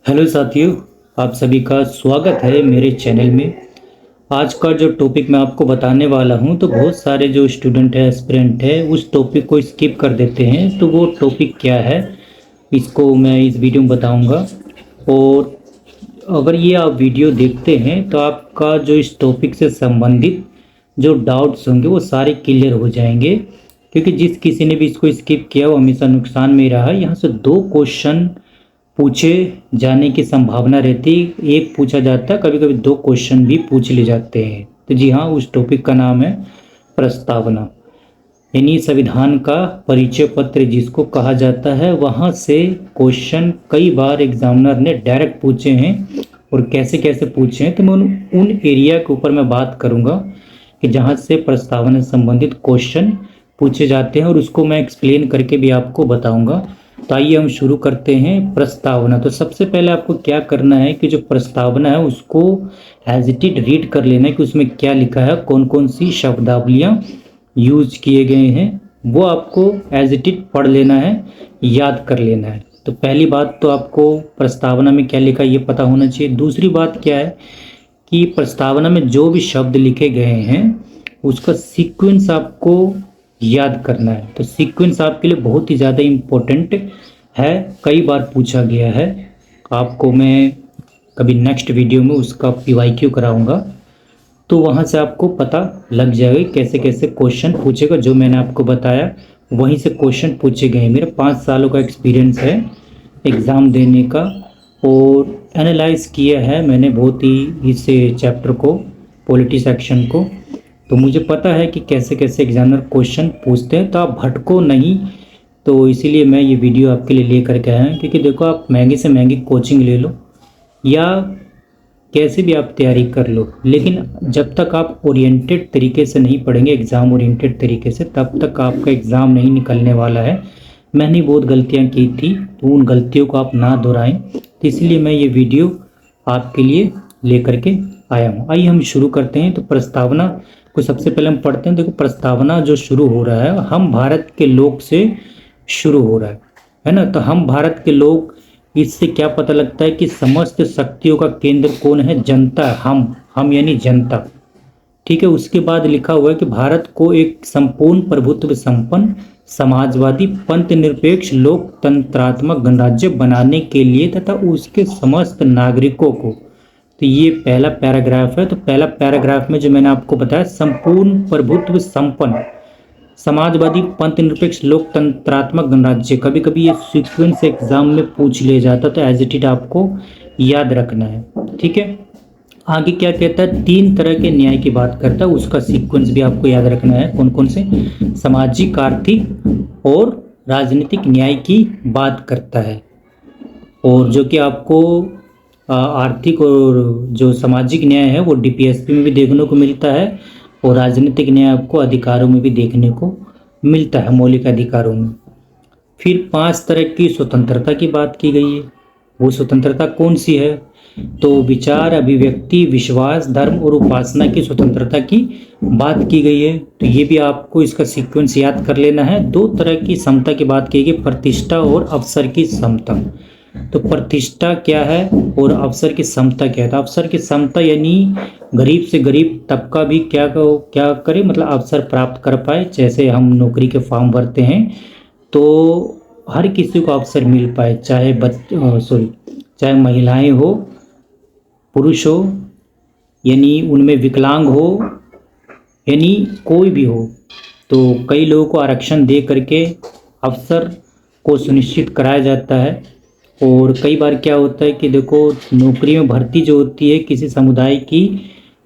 Hello साथियों, आप सभी का स्वागत है मेरे चैनल में। आज का जो टॉपिक मैं आपको बताने वाला हूं तो बहुत सारे जो स्टूडेंट है, एस्पिरेंट है, उस टॉपिक को स्किप कर देते हैं। तो वो टॉपिक क्या है, इसको मैं इस वीडियो में बताऊंगा। और अगर ये आप वीडियो देखते हैं तो आपका जो इस टॉपिक से संबंधित जो डाउट्स होंगे वो सारे क्लियर हो जाएंगे। क्योंकि जिस किसी ने भी इसको स्किप किया वो हमेशा नुकसान में ही रहा। यहाँ से दो क्वेश्चन पूछे जाने की संभावना रहती, एक पूछा जाता है, कभी कभी दो क्वेश्चन भी पूछ ले जाते हैं। तो जी हाँ, उस टॉपिक का नाम है प्रस्तावना, यानी संविधान का परिचय पत्र जिसको कहा जाता है। वहाँ से क्वेश्चन कई बार एग्जामिनर ने डायरेक्ट पूछे हैं, और कैसे कैसे पूछे हैं तो मैं उन एरिया के ऊपर मैं बात करूँगा कि जहाँ से प्रस्तावना से संबंधित क्वेश्चन पूछे जाते हैं, और उसको मैं एक्सप्लेन करके भी आपको बताऊँगा। तो आइए हम शुरू करते हैं प्रस्तावना। तो सबसे पहले आपको क्या करना है कि जो प्रस्तावना है उसको एज इट इज रीड कर लेना है कि उसमें क्या लिखा है, कौन कौन सी शब्दावलियाँ यूज किए गए हैं, वो आपको एज इट इज पढ़ लेना है, याद कर लेना है। तो पहली बात तो आपको प्रस्तावना में क्या लिखा है ये पता होना चाहिए। दूसरी बात क्या है कि प्रस्तावना में जो भी शब्द लिखे गए हैं उसका सीक्वेंस आपको याद करना है। तो सीक्वेंस आपके लिए बहुत ही ज़्यादा इम्पोर्टेंट है, कई बार पूछा गया है। आपको मैं कभी नेक्स्ट वीडियो में उसका PYQ कराऊंगा, तो वहाँ से आपको पता लग जाएगा कैसे कैसे क्वेश्चन पूछेगा। जो मैंने आपको बताया वहीं से क्वेश्चन पूछे गए। मेरा 5 सालों का एक्सपीरियंस है एग्ज़ाम देने का, और एनालाइज किया है मैंने बहुत ही इस चैप्टर को, पॉलिटी सेक्शन को। तो मुझे पता है कि कैसे कैसे एग्जामिनर क्वेश्चन पूछते हैं, तो आप भटको नहीं। तो इसीलिए मैं ये वीडियो आपके लिए ले करके आया हूँ। क्योंकि देखो, आप महंगी से महंगी कोचिंग ले लो या कैसे भी आप तैयारी कर लो, लेकिन जब तक आप ओरिएंटेड तरीके से नहीं पढ़ेंगे, एग्ज़ाम ओरिएंटेड तरीके से, तब तक आपका एग्ज़ाम नहीं निकलने वाला है। मैंने बहुत गलतियाँ की थी, तो उन गलतियों को आप ना दोहराएं। तो इसलिए मैं ये वीडियो आपके लिए ले करके आया हूँ। आइए हम शुरू करते हैं। तो प्रस्तावना को सबसे पहले हम पढ़ते हैं। देखो, प्रस्तावना जो शुरू हो रहा है, हम भारत के लोग से शुरू हो रहा है ना। तो हम भारत के लोग, इससे क्या पता लगता है कि समस्त शक्तियों का केंद्र कौन है? जनता। हम यानी जनता, ठीक है। उसके बाद लिखा हुआ है कि भारत को एक संपूर्ण प्रभुत्व संपन्न समाजवादी पंथ निरपेक्ष लोकतंत्रात्मक गणराज्य बनाने के लिए तथा उसके समस्त नागरिकों को। तो ये पहला पैराग्राफ है। तो पहला पैराग्राफ में जो मैंने आपको बताया, संपूर्ण प्रभुत्व संपन्न समाजवादी पंथ निरपेक्ष लोकतंत्रात्मक गणराज्य, कभी कभी ये सीक्वेंस एग्जाम में पूछ लिया जाता, तो एज इट इज आपको याद रखना है, ठीक है। आगे क्या कहता है, 3 तरह के न्याय की बात करता है, उसका सीक्वेंस भी आपको याद रखना है। कौन कौन से? सामाजिक, आर्थिक और राजनीतिक न्याय की बात करता है। और जो कि आपको आर्थिक और जो सामाजिक न्याय है वो DPSP में भी देखने को मिलता है, और राजनीतिक न्याय आपको अधिकारों में भी देखने को मिलता है, मौलिक अधिकारों में। फिर 5 तरह की स्वतंत्रता की बात की गई है। वो स्वतंत्रता कौन सी है? तो विचार, अभिव्यक्ति, विश्वास, धर्म और उपासना की स्वतंत्रता की बात की गई है। तो ये भी आपको इसका सीक्वेंस याद कर लेना है। 2 तरह की समता की बात की गई, प्रतिष्ठा और अवसर की समता। तो प्रतिष्ठा क्या है और अवसर की समता क्या है? तो अवसर की समता यानी गरीब से गरीब तबका भी क्या करे, मतलब अवसर प्राप्त कर पाए। जैसे हम नौकरी के फॉर्म भरते हैं तो हर किसी को अवसर मिल पाए, चाहे महिलाएं हो, पुरुष हो, यानी उनमें विकलांग हो, यानी कोई भी हो। तो कई लोगों को आरक्षण दे करके अवसर को सुनिश्चित कराया जाता है। और कई बार क्या होता है कि देखो, नौकरी में भर्ती जो होती है, किसी समुदाय की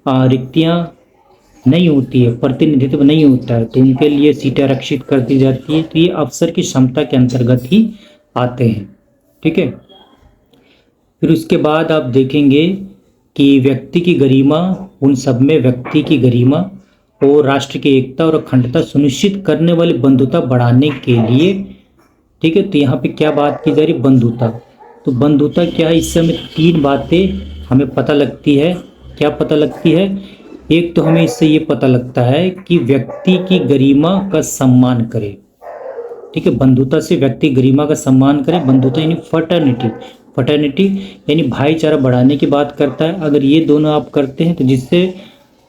रिक्तियां नहीं होती है, प्रतिनिधित्व नहीं होता है, तो उनके लिए सीटें आरक्षित कर दी जाती है। तो ये अवसर की क्षमता के अंतर्गत ही आते हैं, ठीक है। फिर उसके बाद आप देखेंगे कि व्यक्ति की गरिमा, उन सब में व्यक्ति की गरिमा और राष्ट्र की एकता और अखंडता सुनिश्चित करने वाली बंधुता बढ़ाने के लिए, ठीक है। तो यहाँ पे क्या बात की जा रही? बंधुता। तो बंधुता क्या है? इससे हमें 3 बातें हमें पता लगती है। क्या पता लगती है? एक तो हमें इससे ये पता लगता है कि व्यक्ति की गरिमा का सम्मान करे, ठीक है। बंधुता से व्यक्ति गरिमा का सम्मान करे। बंधुता यानी फ्रेटर्निटी। फ्रेटर्निटी यानी भाईचारा बढ़ाने की बात करता है। अगर ये दोनों आप करते हैं तो जिससे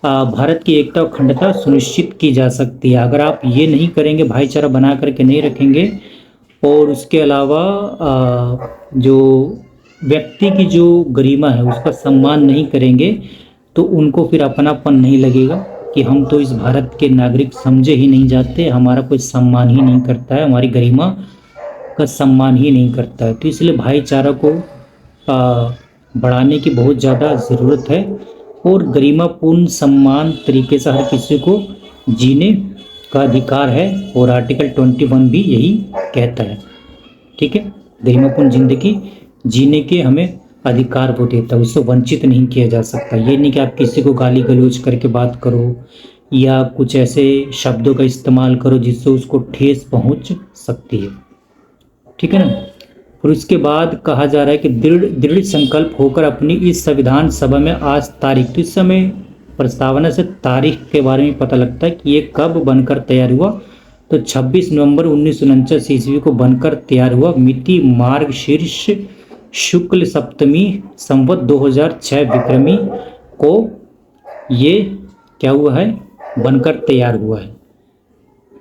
भारत की एकता और अखंडता सुनिश्चित की जा सकती है। अगर आप ये नहीं करेंगे, भाईचारा बना करके नहीं रखेंगे और उसके अलावा जो व्यक्ति की जो गरिमा है उसका सम्मान नहीं करेंगे तो उनको फिर अपनापन नहीं लगेगा कि हम तो इस भारत के नागरिक समझे ही नहीं जाते, हमारा कोई सम्मान ही नहीं करता है, हमारी गरिमा का सम्मान ही नहीं करता है। तो इसलिए भाईचारा को बढ़ाने की बहुत ज़्यादा ज़रूरत है और गरिमापूर्ण सम्मान तरीके से हर किसी को जीने का अधिकार है और आर्टिकल 21 भी यही कहता है। ठीक है, गरिमापूर्ण जिंदगी जीने के हमें अधिकार वो देता है, उससे वंचित नहीं किया जा सकता। ये नहीं कि आप किसी को गाली गलौज करके बात करो या कुछ ऐसे शब्दों का इस्तेमाल करो जिससे उसको ठेस पहुंच सकती है। ठीक है ना। और उसके बाद कहा जा रहा है कि दृढ़ संकल्प होकर अपनी इस संविधान सभा में आज तारीख, तो इस समय प्रस्तावना से तारीख के बारे में पता लगता है कि ये कब बनकर तैयार हुआ। तो 26 नवंबर 1949 ईस्वी को बनकर तैयार हुआ। मिति मार्गशीर्ष शुक्ल सप्तमी संवत 2006 विक्रमी को ये क्या हुआ है, बनकर तैयार हुआ है।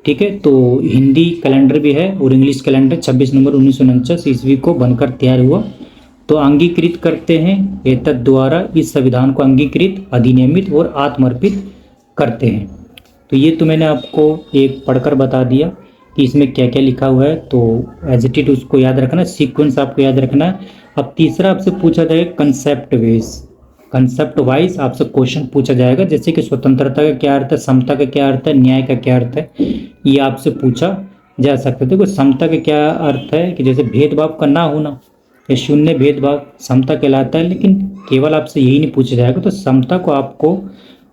ठीक है, तो हिंदी कैलेंडर भी है और इंग्लिश कैलेंडर 26 नवंबर 1949 ईस्वी को बनकर तैयार हुआ। तो अंगीकृत करते हैं एतद द्वारा, इस संविधान को अंगीकृत, अधिनियमित और आत्मर्पित करते हैं। तो ये तो मैंने आपको एक पढ़कर बता दिया कि इसमें क्या क्या लिखा हुआ है। तो एज इट इज उसको याद रखना, सीक्वेंस आपको याद रखना है। अब तीसरा आपसे पूछा जाएगा कंसेप्ट वाइज आपसे क्वेश्चन पूछा जाएगा, जैसे कि स्वतंत्रता का क्या अर्थ है, समता का क्या अर्थ है, न्याय का क्या अर्थ है, ये आपसे पूछा जा सकता है। देखो समता का क्या अर्थ है कि जैसे भेदभाव का ना होना, ये शून्य भेदभाव समता कहलाता है। लेकिन केवल आपसे यही नहीं पूछा जाएगा, तो समता को आपको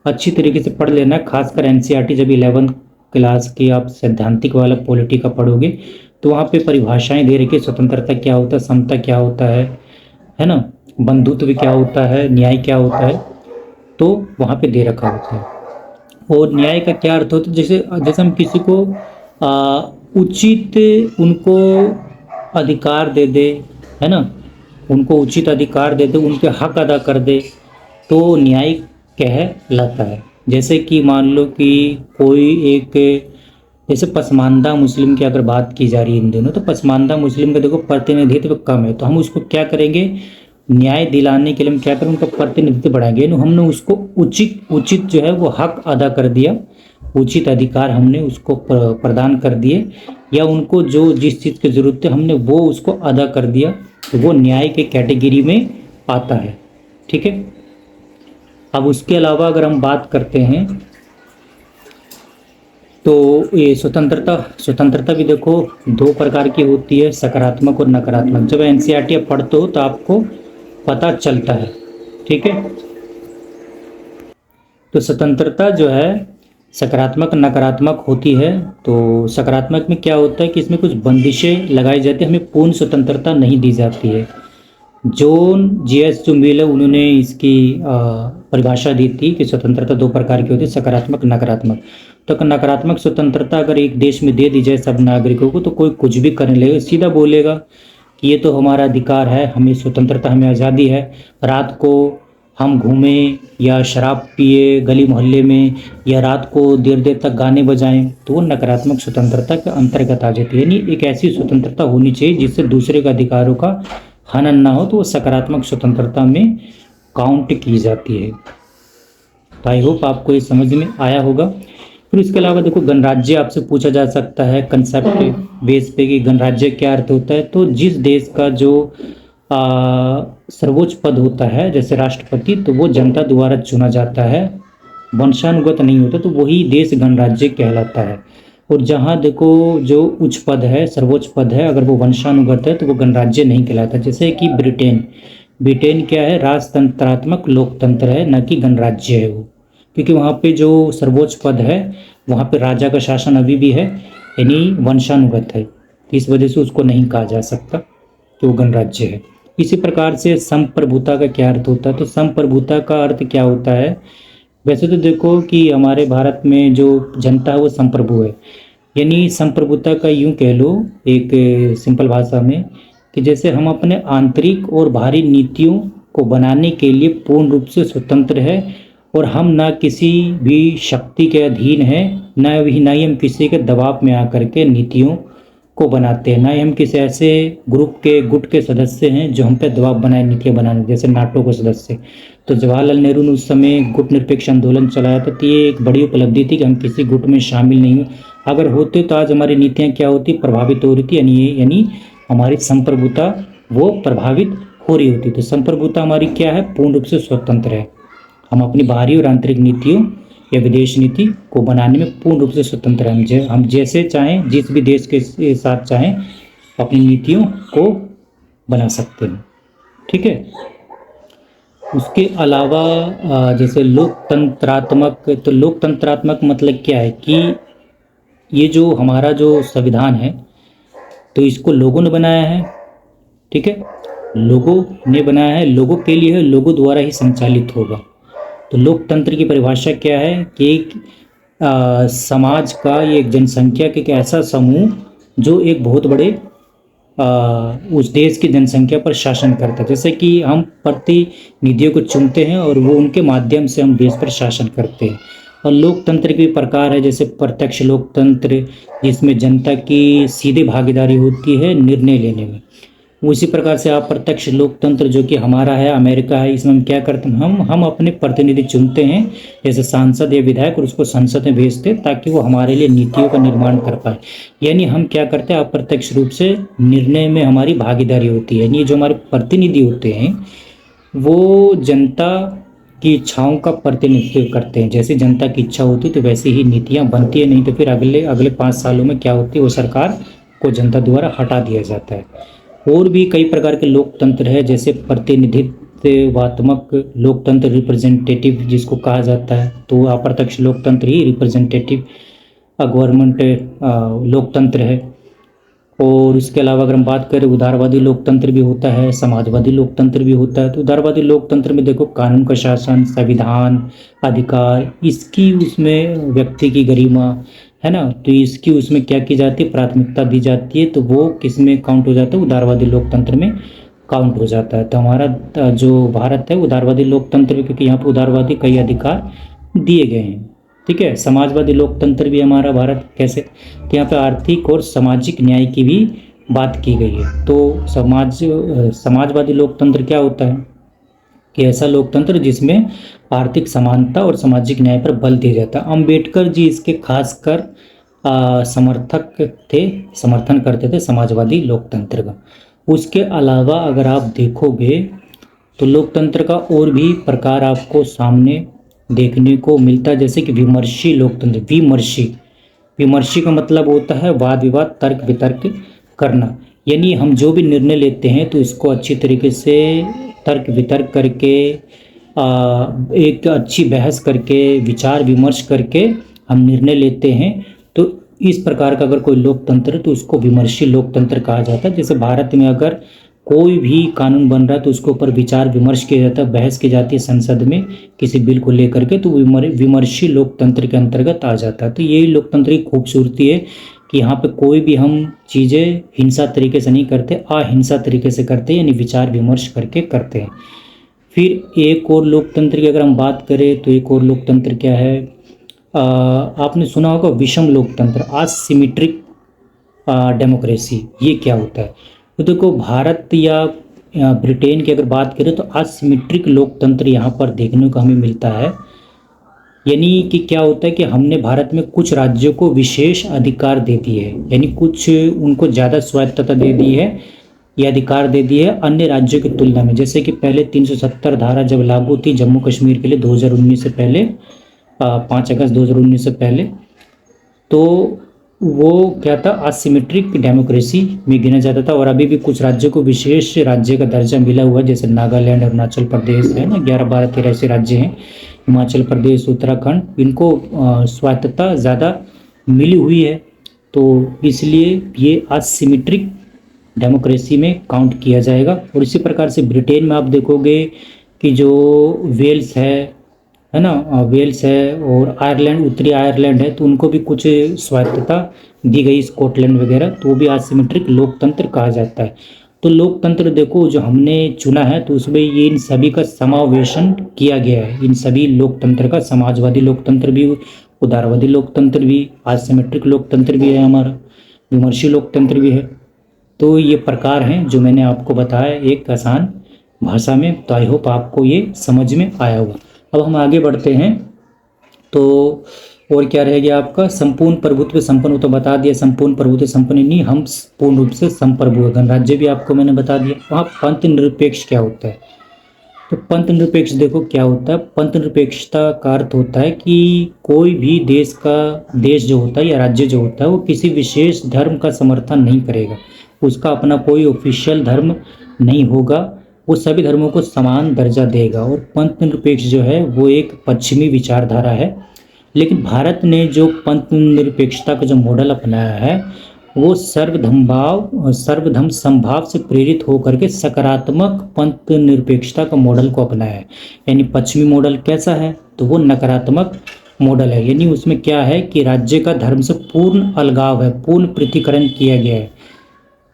अच्छी तरीके से पढ़ लेना है। खासकर एनसीईआरटी जब 11th क्लास की आप सैद्धांतिक वाला पॉलिटी का पढ़ोगे तो वहाँ पे परिभाषाएं दे रखी है, स्वतंत्रता क्या होता है, समता क्या होता है ना, बंधुत्व क्या होता है, न्याय क्या होता है, तो वहाँ पे दे रखा होता है। और न्याय का क्या अर्थ होता है, जैसे हम किसी को उचित उनको अधिकार दे दे, है ना, उनको उचित अधिकार दे दे, उनके हक अदा कर दे, तो न्याय कहलाता है। जैसे कि मान लो कि कोई एक, जैसे पसमानदा मुस्लिम की अगर बात की जा रही है इन दिनों, तो पसमानदा मुस्लिम का देखो प्रतिनिधित्व कम है, तो हम उसको क्या करेंगे, न्याय दिलाने के लिए हम क्या करें, उनका प्रतिनिधित्व बढ़ाएंगे। यानी हमने उसको उचित जो है वो हक अदा कर दिया, उचित अधिकार हमने उसको प्रदान कर दिए, या उनको जो जिस चीज़ की जरूरत है हमने वो उसको अदा कर दिया, तो वो न्याय के कैटेगरी में आता है। ठीक है। अब उसके अलावा अगर हम बात करते हैं तो ये स्वतंत्रता भी देखो दो प्रकार की होती है, सकारात्मक और नकारात्मक। जब एनसीईआरटी आप पढ़ते हो तो आपको पता चलता है। ठीक है, तो स्वतंत्रता जो है सकारात्मक नकारात्मक होती है। तो सकारात्मक में क्या होता है कि इसमें कुछ बंदिशें लगाई जाती है, हमें पूर्ण स्वतंत्रता नहीं दी जाती है। जॉन जीएस जो मिल है उन्होंने इसकी परिभाषा दी थी कि स्वतंत्रता दो प्रकार की होती है, सकारात्मक नकारात्मक। तो नकारात्मक स्वतंत्रता अगर एक देश में दे दी जाए सब नागरिकों को, तो कोई कुछ भी करने लगेगा, सीधा बोलेगा कि ये तो हमारा अधिकार है, हमें स्वतंत्रता, हमें आज़ादी है, रात को हम घूमें या शराब पिए गली मोहल्ले में, या रात को देर देर तक गाने बजाएं, तो वो नकारात्मक स्वतंत्रता के अंतर्गत आ जाती है। यानी एक ऐसी स्वतंत्रता होनी चाहिए जिससे दूसरे के अधिकारों का हनन ना हो, तो वो सकारात्मक स्वतंत्रता में काउंट की जाती है। तो आई होप आपको ये समझ में आया होगा। फिर इसके अलावा देखो गणराज्य आपसे पूछा जा सकता है कंसेप्ट बेस पे कि गणराज्य क्या अर्थ होता है। तो जिस देश का जो सर्वोच्च पद होता है जैसे राष्ट्रपति, तो वो जनता द्वारा चुना जाता है, वंशानुगत नहीं होता, तो वही देश गणराज्य कहलाता है। और जहाँ देखो जो उच्च पद है, सर्वोच्च पद है, अगर वो वंशानुगत है तो वो गणराज्य नहीं कहलाता। जैसे कि ब्रिटेन क्या है, राजतंत्रात्मक लोकतंत्र है, न कि गणराज्य है वो, क्योंकि वहाँ पे जो सर्वोच्च पद है वहाँ पे राजा का शासन अभी भी है, यानी वंशानुगत है, तो इस वजह से उसको नहीं कहा जा सकता कि वो गणराज्य है। इसी प्रकार से संप्रभुता का क्या अर्थ होता है, तो संप्रभुता का अर्थ क्या होता है, वैसे तो देखो कि हमारे भारत में जो जनता है वो संप्रभु है, यानी संप्रभुता का यूं कह लो एक सिंपल भाषा में कि जैसे हम अपने आंतरिक और बाहरी नीतियों को बनाने के लिए पूर्ण रूप से स्वतंत्र है और हम ना किसी भी शक्ति के अधीन है, ना ही हम किसी के दबाव में आकर के नीतियों को बनाते हैं, ना ही हम किसी ऐसे गुट के सदस्य हैं जो हम पे दबाव बनाए नीतियाँ बनाने, जैसे नाटो के सदस्य। तो जवाहरलाल नेहरू ने उस समय गुट निरपेक्ष आंदोलन चलाया था, तो ये एक बड़ी उपलब्धि थी कि हम किसी गुट में शामिल नहीं हुए। अगर होते तो आज हमारी नीतियाँ क्या होती, प्रभावित हो रही थी, यानी हमारी संप्रभुता वो प्रभावित हो रही होती। तो संप्रभुता हमारी क्या है, पूर्ण रूप से स्वतंत्र है। हम अपनी बाहरी और आंतरिक नीतियों या विदेश नीति को बनाने में पूर्ण रूप से स्वतंत्र हैं। हम जैसे चाहें, जिस भी देश के साथ चाहें, अपनी नीतियों को बना सकते हैं। ठीक है। उसके अलावा जैसे लोकतंत्रात्मक, तो लोकतंत्रात्मक मतलब क्या है कि ये जो हमारा जो संविधान है तो इसको लोगों ने बनाया है। ठीक है, लोगों ने बनाया है, लोगों के लिए है, लोगों द्वारा ही संचालित होगा। तो लोकतंत्र की परिभाषा क्या है कि समाज का ये एक जनसंख्या का एक ऐसा समूह जो एक बहुत बड़े उस देश की जनसंख्या पर शासन करता है। जैसे कि हम प्रतिनिधियों को चुनते हैं और वो उनके माध्यम से हम देश पर शासन करते हैं। और लोकतंत्र के भी प्रकार है, जैसे प्रत्यक्ष लोकतंत्र जिसमें जनता की सीधे भागीदारी होती है निर्णय लेने में। उसी प्रकार से अप्रत्यक्ष लोकतंत्र जो कि हमारा है, अमेरिका है, इसमें हम क्या करते हैं, हम अपने प्रतिनिधि चुनते हैं, जैसे सांसद या विधायक, और उसको संसद में भेजते हैं ताकि वो हमारे लिए नीतियों का निर्माण कर पाए। यानी हम क्या करते हैं, अप्रत्यक्ष रूप से निर्णय में हमारी भागीदारी होती है। यानी जो हमारे प्रतिनिधि होते हैं वो जनता की इच्छाओं का प्रतिनिधित्व करते हैं। जैसे जनता की इच्छा होती है तो वैसे ही नीतियाँ बनती है, नहीं तो फिर अगले 5 सालों में क्या होती है, वो सरकार को जनता द्वारा हटा दिया जाता है। और भी कई प्रकार के लोकतंत्र है, जैसे प्रतिनिधित्वात्मक लोकतंत्र, रिप्रेजेंटेटिव जिसको कहा जाता है। तो अप्रत्यक्ष लोकतंत्र ही रिप्रेजेंटेटिव गवर्नमेंट लोकतंत्र है। और इसके अलावा अगर हम बात करें, उदारवादी लोकतंत्र भी होता है, समाजवादी लोकतंत्र भी होता है। तो उदारवादी लोकतंत्र में देखो, कानून का शासन, संविधान, अधिकार, इसकी उसमें व्यक्ति की गरिमा है ना, तो इसकी उसमें क्या की जाती है, प्राथमिकता दी जाती है। तो वो किस में काउंट हो जाता है, उदारवादी लोकतंत्र में काउंट हो जाता है। तो हमारा जो भारत है उदारवादी लोकतंत्र में, क्योंकि यहाँ पर उदारवादी कई अधिकार दिए गए हैं। ठीक है। समाजवादी लोकतंत्र भी हमारा भारत कैसे, तो यहाँ पे आर्थिक और सामाजिक न्याय की भी बात की गई है। तो समाजवादी लोकतंत्र क्या होता है कि ऐसा लोकतंत्र जिसमें आर्थिक समानता और सामाजिक न्याय पर बल दिया जाता है। अम्बेडकर जी इसके खासकर समर्थन करते थे समाजवादी लोकतंत्र का। उसके अलावा अगर आप देखोगे तो लोकतंत्र का और भी प्रकार आपको सामने देखने को मिलता है, जैसे कि विमर्शी लोकतंत्र। विमर्शी का मतलब होता है वाद विवाद, तर्क वितर्क करना। यानी हम जो भी निर्णय लेते हैं तो इसको अच्छी तरीके से तर्क वितर्क करके, एक अच्छी बहस करके, विचार विमर्श करके हम निर्णय लेते हैं। तो इस प्रकार का अगर कोई लोकतंत्र है तो उसको विमर्शी लोकतंत्र कहा जाता है। जैसे भारत में अगर कोई भी कानून बन रहा है तो उसके ऊपर विचार विमर्श किया जाता है, बहस की जाती है संसद में किसी बिल को लेकर के, तो विमर्शी लोकतंत्र के अंतर्गत आ जाता है। तो यही लोकतंत्र की खूबसूरती है कि यहाँ पे कोई भी हम चीज़ें हिंसा तरीके से नहीं करते, अहिंसा तरीके से करते हैं, यानी विचार विमर्श करके करते हैं। फिर एक और लोकतंत्र की अगर हम बात करें तो एक और लोकतंत्र क्या है, आपने सुना होगा विषम लोकतंत्र, असिमेट्रिक डेमोक्रेसी। ये क्या होता है, तो देखो भारत या ब्रिटेन की अगर बात करें तो असिमेट्रिक लोकतंत्र यहाँ पर देखने को हमें मिलता है। यानी कि क्या होता है कि हमने भारत में कुछ राज्यों को विशेष अधिकार दे दिए है, यानी कुछ उनको ज़्यादा स्वायत्तता दे दी है, ये अधिकार दे दिए है अन्य राज्यों की तुलना में। जैसे कि पहले 370 धारा जब लागू थी जम्मू कश्मीर के लिए 2019 से पहले, 5 अगस्त 2019 से पहले, तो वो क्या था, असिमेट्रिक डेमोक्रेसी में गिना जाता था। और अभी भी कुछ राज्यों को विशेष राज्य का दर्जा मिला हुआ है, जैसे नागालैंड, अरुणाचल प्रदेश है ना, 11, 12, 13 ऐसे राज्य हैं, हिमाचल प्रदेश, उत्तराखंड, इनको स्वायत्तता ज़्यादा मिली हुई है। तो इसलिए ये असिमेट्रिक डेमोक्रेसी में काउंट किया जाएगा। और इसी प्रकार से ब्रिटेन में आप देखोगे कि जो वेल्स है ना, वेल्स है, और आयरलैंड, उत्तरी आयरलैंड है, तो उनको भी कुछ स्वायत्तता दी गई, स्कॉटलैंड वगैरह, तो वो भी असिमेट्रिक लोकतंत्र कहा जाता है। तो लोकतंत्र देखो जो हमने चुना है तो उसमें ये इन सभी का समावेशन किया गया है। इन सभी लोकतंत्र का समाजवादी लोकतंत्र भी, उदारवादी लोकतंत्र भी, असिमेट्रिक लोकतंत्र भी है, हमारा विमर्शी लोकतंत्र भी है। तो ये प्रकार हैं जो मैंने आपको बताया एक आसान भाषा में। तो आई होप आपको ये समझ में आया होगा। अब हम आगे बढ़ते हैं। तो और क्या रह गया आपका, संपूर्ण प्रभुत्व संपन्न, तो बता दिया संपूर्ण प्रभुत्व संपन्न नहीं, हम पूर्ण रूप से संप्रभु गणराज्य भी आपको मैंने बता दिया। वहाँ पंथ निरपेक्ष क्या होता है, तो पंथ निरपेक्ष देखो क्या होता है। पंथ निरपेक्षता का अर्थ होता है कि कोई भी देश जो होता है या राज्य जो होता है वो किसी विशेष धर्म का समर्थन नहीं करेगा, उसका अपना कोई ऑफिशियल धर्म नहीं होगा, वो सभी धर्मों को समान दर्जा देगा। और पंथ निरपेक्ष जो है वो एक पश्चिमी विचारधारा है। लेकिन भारत ने जो पंथ निरपेक्षता का जो मॉडल अपनाया है वो सर्वधर्म समभाव से प्रेरित होकर के सकारात्मक पंथ निरपेक्षता का मॉडल को अपनाया है। यानी पश्चिमी मॉडल कैसा है, तो वो नकारात्मक मॉडल है। यानी उसमें क्या है कि राज्य का धर्म से पूर्ण अलगाव है, पूर्ण पृथक्करण किया गया है,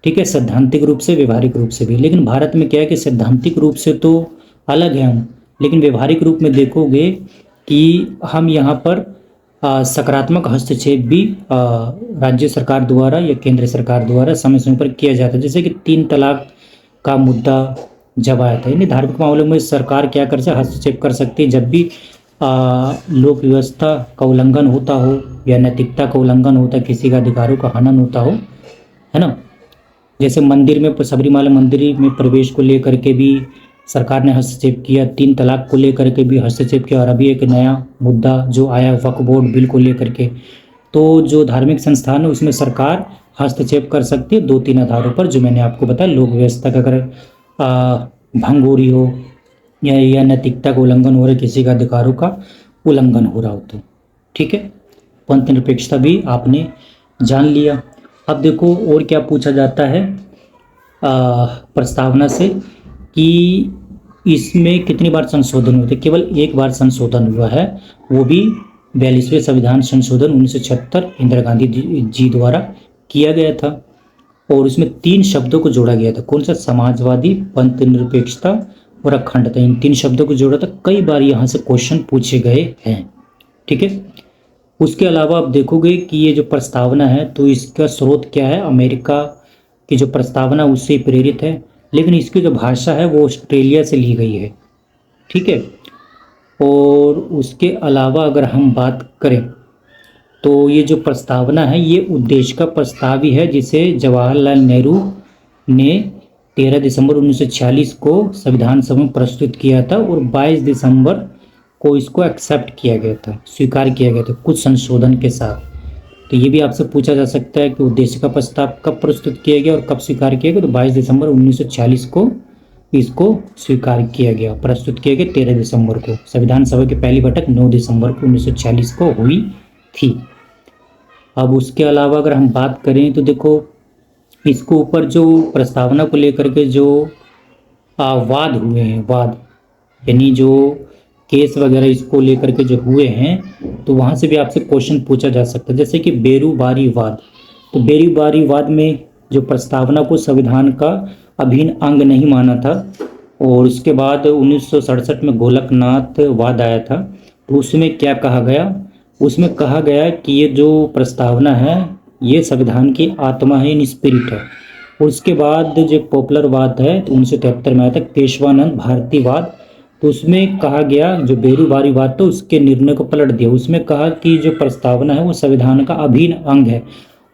ठीक है, सैद्धांतिक रूप से, व्यवहारिक रूप से भी। लेकिन भारत में क्या है कि सैद्धांतिक रूप से तो अलग है हम, लेकिन व्यवहारिक रूप में देखोगे कि हम यहाँ पर सकारात्मक हस्तक्षेप भी राज्य सरकार द्वारा या केंद्र सरकार द्वारा समय समय पर किया जाता है। जैसे कि 3 तलाक का मुद्दा जब आया था, यानी धार्मिक मामलों में सरकार क्या कर सकती, हस्तक्षेप कर सकती है जब भी लोक व्यवस्था का उल्लंघन होता हो या नैतिकता का उल्लंघन होता है, किसी का अधिकारों का हनन होता हो, है ना। जैसे मंदिर में, सबरीमाला मंदिर में प्रवेश को लेकर के भी सरकार ने हस्तक्षेप किया, 3 तलाक को लेकर के भी हस्तक्षेप किया, और अभी एक नया मुद्दा जो आया वक्फ बोर्ड बिल को लेकर के। तो जो धार्मिक संस्थान है उसमें सरकार हस्तक्षेप कर सकती है 2-3 आधारों पर, जो मैंने आपको बताया। लोक व्यवस्था का अगर भंग हो रही हो या नैतिकता का उल्लंघन हो रहा है, किसी का अधिकारों का उल्लंघन हो रहा हो तो, ठीक है। पंथ निरपेक्षता भी आपने जान लिया। अब देखो और क्या पूछा जाता है प्रस्तावना से, कि इसमें कितनी बार संशोधन हुए थे। केवल एक बार संशोधन हुआ है, वो भी 42वें संविधान संशोधन 1976 इंदिरा गांधी जी द्वारा किया गया था। और उसमें 3 शब्दों को जोड़ा गया था। कौन सा, समाजवादी, पंथ निरपेक्षता और अखंडता, इन 3 शब्दों को जोड़ा था। कई बार यहाँ से क्वेश्चन पूछे गए हैं, ठीक है। उसके अलावा आप देखोगे कि ये जो प्रस्तावना है तो इसका स्रोत क्या है, अमेरिका की जो प्रस्तावना उससे प्रेरित है, लेकिन इसकी जो भाषा है वो ऑस्ट्रेलिया से ली गई है, ठीक है। और उसके अलावा अगर हम बात करें तो ये जो प्रस्तावना है ये उद्देश्य का प्रस्ताव ही है, जिसे जवाहरलाल नेहरू ने 13 दिसंबर 1946 को संविधान सभा में प्रस्तुत किया था, और 22 दिसंबर को इसको एक्सेप्ट किया गया था, स्वीकार किया गया था कुछ संशोधन के साथ। तो ये भी आपसे पूछा जा सकता है कि उद्देश्य का प्रस्ताव कब प्रस्तुत किया गया और कब स्वीकार किया गया। तो 22 दिसंबर 1946 को इसको स्वीकार किया गया, प्रस्तुत किया गया 13 दिसंबर को। संविधान सभा की पहली बैठक 9 दिसंबर को 1946 को हुई थी। अब उसके अलावा अगर हम बात करें तो देखो इसको ऊपर जो प्रस्तावना को लेकर के जो वाद हुए हैं, वाद यानी जो केस वगैरह इसको लेकर के जो हुए हैं, तो वहाँ से भी आपसे क्वेश्चन पूछा जा सकता है। जैसे कि बेरूबारी वाद, तो बेरूबारी वाद में जो प्रस्तावना को संविधान का अभिन्न अंग नहीं माना था, और उसके बाद 1967 में गोलकनाथ वाद आया था। तो उसमें क्या कहा गया, उसमें कहा गया कि ये जो प्रस्तावना है ये संविधान की आत्मा है, इन स्पिरिट है। और उसके बाद जो पॉपुलर वाद है तो 1973 में आया था पेशवानंद भारती वाद। तो उसमें कहा गया जो बेरूबारी वाद, तो उसके निर्णय को पलट दिया। उसमें कहा कि जो प्रस्तावना है वो संविधान का अभिन्न अंग है,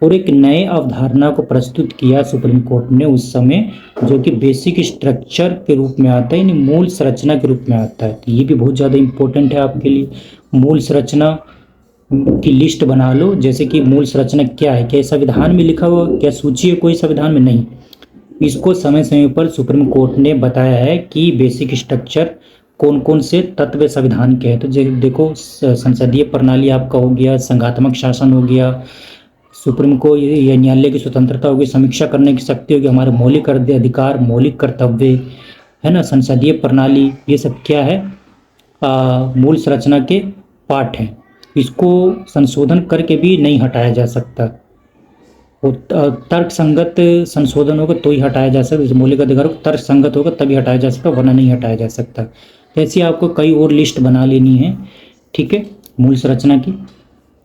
और एक नए अवधारणा को प्रस्तुत किया सुप्रीम कोर्ट ने उस समय, जो कि बेसिक स्ट्रक्चर के रूप में आता है, यानी मूल संरचना के रूप में आता है। तो ये भी बहुत ज़्यादा इंपॉर्टेंट है आपके लिए। मूल संरचना की लिस्ट बना लो, जैसे कि मूल संरचना क्या है, क्या संविधान में लिखा हुआ, क्या सूची है कोई संविधान में, नहीं। इसको समय समय पर सुप्रीम कोर्ट ने बताया है कि बेसिक स्ट्रक्चर कौन कौन से तत्व संविधान के हैं। तो देखो संसदीय प्रणाली आपका हो गया, संघात्मक शासन हो गया, सुप्रीम को या न्यायालय की स्वतंत्रता होगी, समीक्षा करने की शक्ति होगी, हमारे मौलिक अधिकार, मौलिक कर्तव्य, है ना, संसदीय प्रणाली, ये सब क्या है, मूल संरचना के पार्ट हैं। इसको संशोधन करके भी नहीं हटाया जा सकता, वो तर्क संगत संशोधन होगा तो ही हटाया जा सकता है। मौलिक अधिकारों को तर्क संगत होगा तभी हटाया जा सकता, वरना नहीं हटाया जा सकता। तो ऐसी आपको कई और लिस्ट बना लेनी है, ठीक है, मूल संरचना की।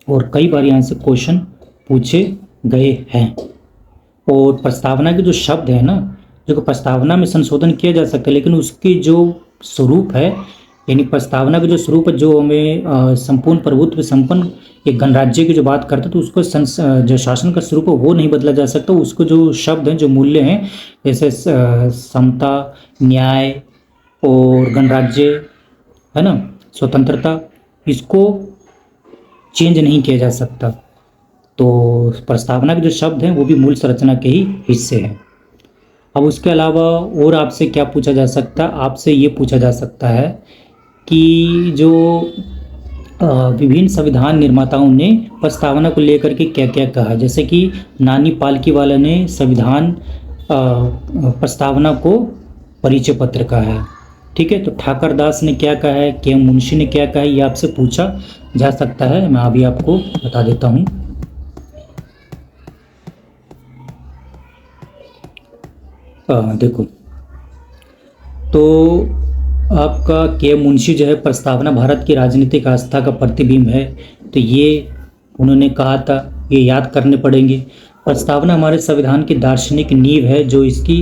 और कई बार यहाँ से क्वेश्चन पूछे गए हैं। और प्रस्तावना के जो शब्द है ना, जो प्रस्तावना में संशोधन किया जा सकता है, लेकिन उसकी जो स्वरूप है, यानी प्रस्तावना का जो स्वरूप है, जो हमें संपूर्ण प्रभुत्व संपन्न एक गणराज्य की जो बात करते हैं, तो उसको जो शासन का स्वरूप है वो नहीं बदला जा सकता। उसको जो शब्द हैं, जो मूल्य हैं, जैसे समता, न्याय और गणराज्य, है ना, स्वतंत्रता, इसको चेंज नहीं किया जा सकता। तो प्रस्तावना के जो शब्द हैं वो भी मूल संरचना के ही हिस्से हैं। अब उसके अलावा और आपसे क्या पूछा जा सकता है? आपसे ये पूछा जा सकता है कि जो विभिन्न संविधान निर्माताओं ने प्रस्तावना को लेकर के क्या क्या कहा। जैसे कि नानी पालकीवाला ने संविधान प्रस्तावना को परिचय पत्र कहा है, ठीक है। तो ठाकर दास ने क्या कहा है, के मुंशी ने क्या कहा है, ये आपसे पूछा जा सकता है। मैं अभी आपको बता देता हूँ। देखो, तो आपका के मुंशी जो है, प्रस्तावना भारत की राजनीतिक आस्था का प्रतिबिंब है, तो ये उन्होंने कहा था, ये याद करने पड़ेंगे। प्रस्तावना हमारे संविधान की दार्शनिक नींव है जो इसकी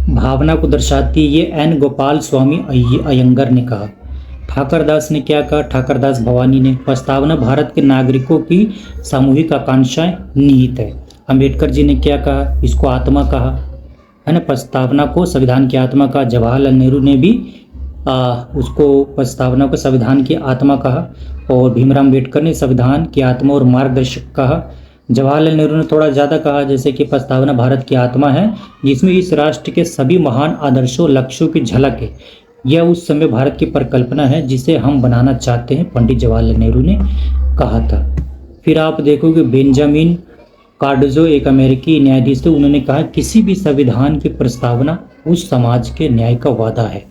भावना को दर्शाती है, ये एन गोपाल स्वामी अयंगर ने कहा। ठाकर दास ने क्या कहा? ठाकर दास भवानी ने, प्रस्तावना भारत के नागरिकों की सामूहिक आकांक्षाएं निहित है। अम्बेडकर जी ने क्या कहा? इसको आत्मा कहा, है ना, प्रस्तावना को संविधान की आत्मा कहा। जवाहरलाल नेहरू ने भी उसको प्रस्तावना को संविधान की आत्मा कहा। और भीमराव अम्बेडकर ने संविधान की आत्मा और मार्गदर्शक कहा। जवाहरलाल नेहरू ने थोड़ा ज़्यादा कहा, जैसे कि प्रस्तावना भारत की आत्मा है जिसमें इस राष्ट्र के सभी महान आदर्शों लक्ष्यों की झलक है। यह उस समय भारत की परिकल्पना है जिसे हम बनाना चाहते हैं, पंडित जवाहरलाल नेहरू ने कहा था। फिर आप देखोगे बेंजामिन कार्डोजो एक अमेरिकी न्यायाधीश थे, उन्होंने कहा किसी भी संविधान की प्रस्तावना उस समाज के न्याय का वादा है।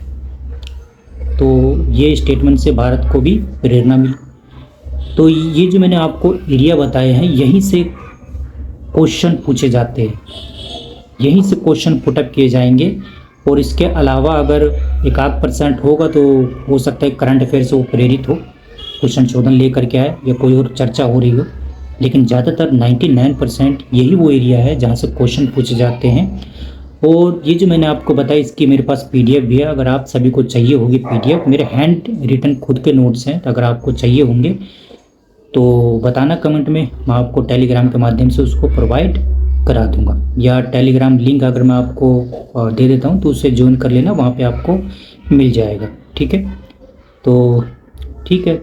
तो ये स्टेटमेंट से भारत को भी प्रेरणा मिली। तो ये जो मैंने आपको एरिया बताए हैं, यहीं से क्वेश्चन पूछे जाते हैं, यहीं से क्वेश्चन पुटअप किए जाएंगे। और इसके अलावा अगर 1% होगा तो हो सकता है करंट अफेयर से वो प्रेरित हो, कुछ संशोधन लेकर के आए या कोई और चर्चा हो रही हो, लेकिन ज़्यादातर 99% यही वो एरिया है जहाँ से क्वेश्चन पूछे जाते हैं। और ये जो मैंने आपको बताया, इसकी मेरे पास PDF भी है। अगर आप सभी को चाहिए होगी PDF, मेरे हैंड रिटन खुद के नोट्स हैं, तो अगर आपको चाहिए होंगे तो बताना कमेंट में, मैं आपको टेलीग्राम के माध्यम से उसको प्रोवाइड करा दूंगा। या टेलीग्राम लिंक अगर मैं आपको दे देता हूँ तो उससे ज्वाइन कर लेना, वहाँ पे आपको मिल जाएगा, ठीक है। तो ठीक है।